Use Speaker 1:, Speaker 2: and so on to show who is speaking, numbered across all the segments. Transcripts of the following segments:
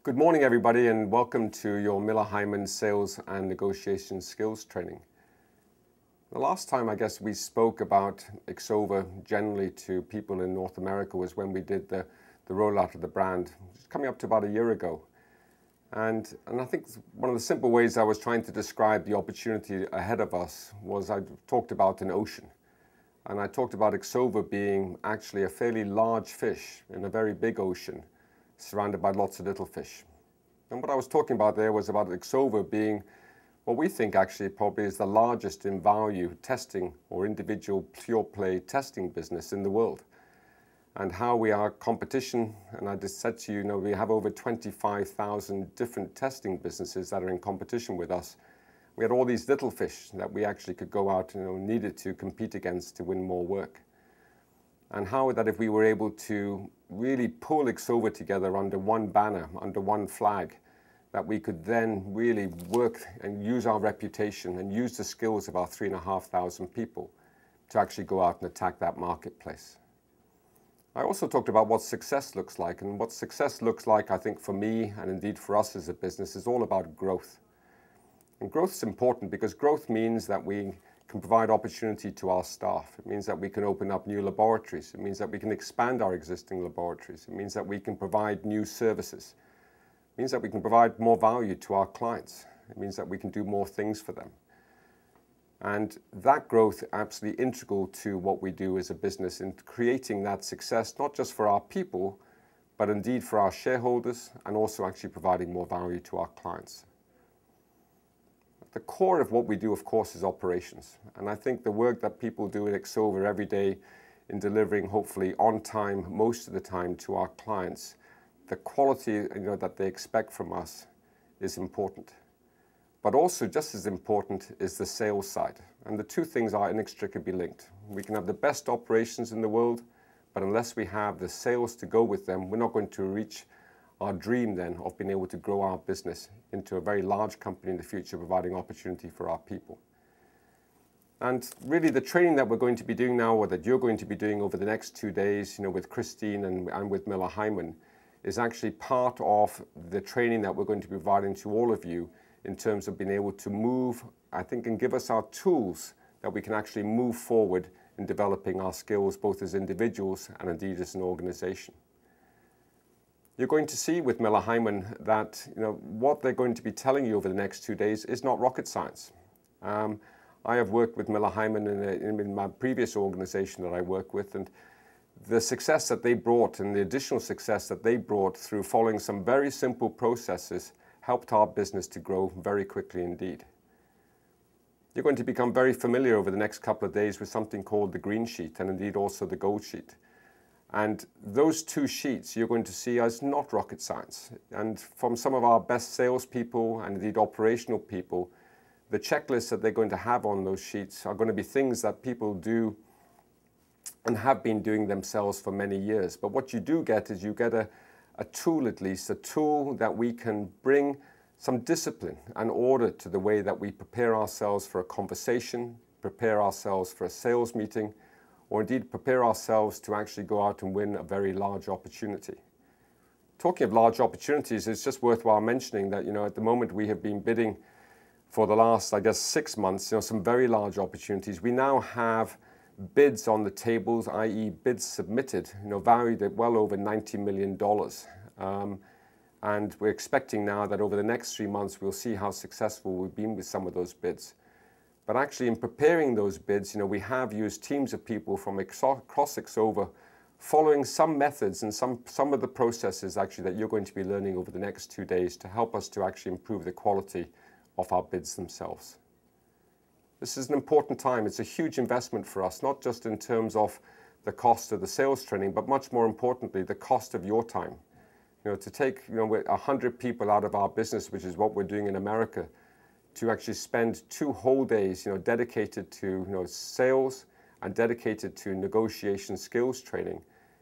Speaker 1: Good morning, everybody, and welcome to your Miller Heiman Sales and Negotiation Skills Training. The last time, I guess, we spoke about Exova generally to people in North America was when we did the rollout of the brand, which is coming up to about a year ago. And I think one of the simple ways I was trying to describe the opportunity ahead of us was I talked about an ocean. And I talked about Exova being actually a fairly large fish in a very big ocean, surrounded by lots of little fish. And what I was talking about there was about Exova being what we think actually probably is the largest in value testing or individual pure play testing business in the world. And how we are competition, and I just said to you, we have over 25,000 different testing businesses that are in competition with us. We had all these little fish that we actually could go out and needed to compete against to win more work. And how that if we were able to really pull Exova together under one banner, under one flag, that we could then really work and use our reputation and use the skills of our 3,500 people to actually go out and attack that marketplace. I also talked about what success looks like, and what success looks like, I think, for me and indeed for us as a business is all about growth. And growth is important because growth means that we can provide opportunity to our staff. It means that we can open up new laboratories. It means that we can expand our existing laboratories. It means that we can provide new services. It means that we can provide more value to our clients. It means that we can do more things for them. And that growth is absolutely integral to what we do as a business in creating that success, not just for our people, but indeed for our shareholders, and also actually providing more value to our clients. The core of what we do, of course, is operations. And I think the work that people do at Exova every day in delivering, hopefully on time, most of the time to our clients, the quality that they expect from us is important. But also just as important is the sales side. And the two things are inextricably linked. We can have the best operations in the world, but unless we have the sales to go with them, we're not going to reach our dream then of being able to grow our business into a very large company in the future, providing opportunity for our people. And really the training that we're going to be doing now, or that you're going to be doing over the next 2 days, with Christine and with Miller Heiman, is actually part of the training that we're going to be providing to all of you in terms of being able to move, I think, and give us our tools that we can actually move forward in developing our skills, both as individuals and indeed as an organization. You're going to see with Miller Heiman that what they're going to be telling you over the next 2 days is not rocket science. I have worked with Miller Heiman in my previous organization that I work with, and the success that they brought and the additional success that they brought through following some very simple processes helped our business to grow very quickly indeed. You're going to become very familiar over the next couple of days with something called the green sheet and indeed also the gold sheet. And those two sheets you're going to see as not rocket science. And from some of our best salespeople and indeed operational people, the checklists that they're going to have on those sheets are going to be things that people do and have been doing themselves for many years. But what you do get is you get a tool, at least, a tool that we can bring some discipline and order to the way that we prepare ourselves for a conversation, prepare ourselves for a sales meeting, or indeed prepare ourselves to actually go out and win a very large opportunity. Talking of large opportunities, it's just worthwhile mentioning that, at the moment we have been bidding for the last, 6 months, some very large opportunities. We now have bids on the tables, i.e. bids submitted, valued at well over $90 million. And we're expecting now that over the next 3 months, we'll see how successful we've been with some of those bids. But actually in preparing those bids, we have used teams of people from across Exova following some methods and some of the processes actually that you're going to be learning over the next 2 days to help us to actually improve the quality of our bids themselves. This is an important time. It's a huge investment for us, not just in terms of the cost of the sales training, but much more importantly, the cost of your time. To take 100 people out of our business, which is what we're doing in America, to actually spend 2 whole days, dedicated to sales and dedicated to negotiation skills training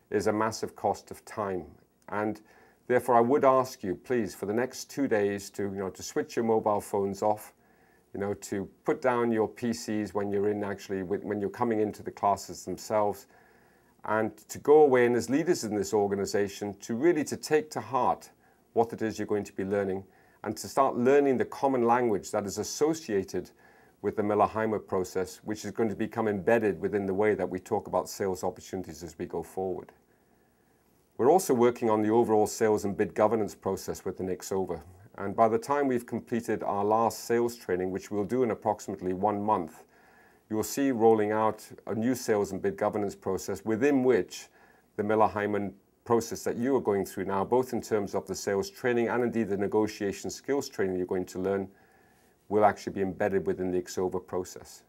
Speaker 1: is a massive cost of time. And therefore, I would ask you, please, for the next 2 days to switch your mobile phones off, to put down your PCs when you're when you're coming into the classes themselves, and to go away and as leaders in this organization to really to take to heart what it is you're going to be learning, and to start learning the common language that is associated with the Miller Heiman process, which is going to become embedded within the way that we talk about sales opportunities as we go forward. We're also working on the overall sales and bid governance process within Exova. And by the time we've completed our last sales training, which we'll do in approximately 1 month, you will see rolling out a new sales and bid governance process within which the Miller Heiman process that you are going through now, both in terms of the sales training and indeed the negotiation skills training you're going to learn, will actually be embedded within the Exova process.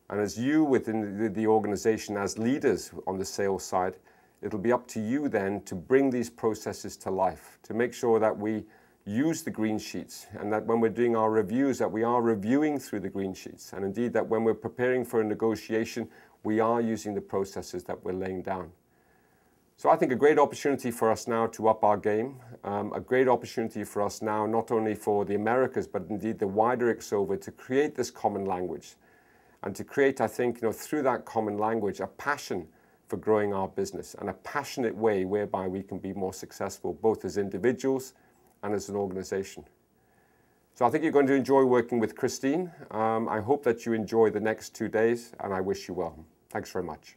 Speaker 1: And as you within the organization, as leaders on the sales side, it'll be up to you then to bring these processes to life, to make sure that we use the green sheets, and that when we're doing our reviews, that we are reviewing through the green sheets, and indeed that when we're preparing for a negotiation, we are using the processes that we're laying down. So I think a great opportunity for us now to up our game, a great opportunity for us now, not only for the Americas, but indeed the wider Exova, to create this common language, and to create, I think, through that common language, a passion for growing our business, and a passionate way whereby we can be more successful, both as individuals and as an organization. So I think you're going to enjoy working with Christine. I hope that you enjoy the next 2 days, and I wish you well. Thanks very much.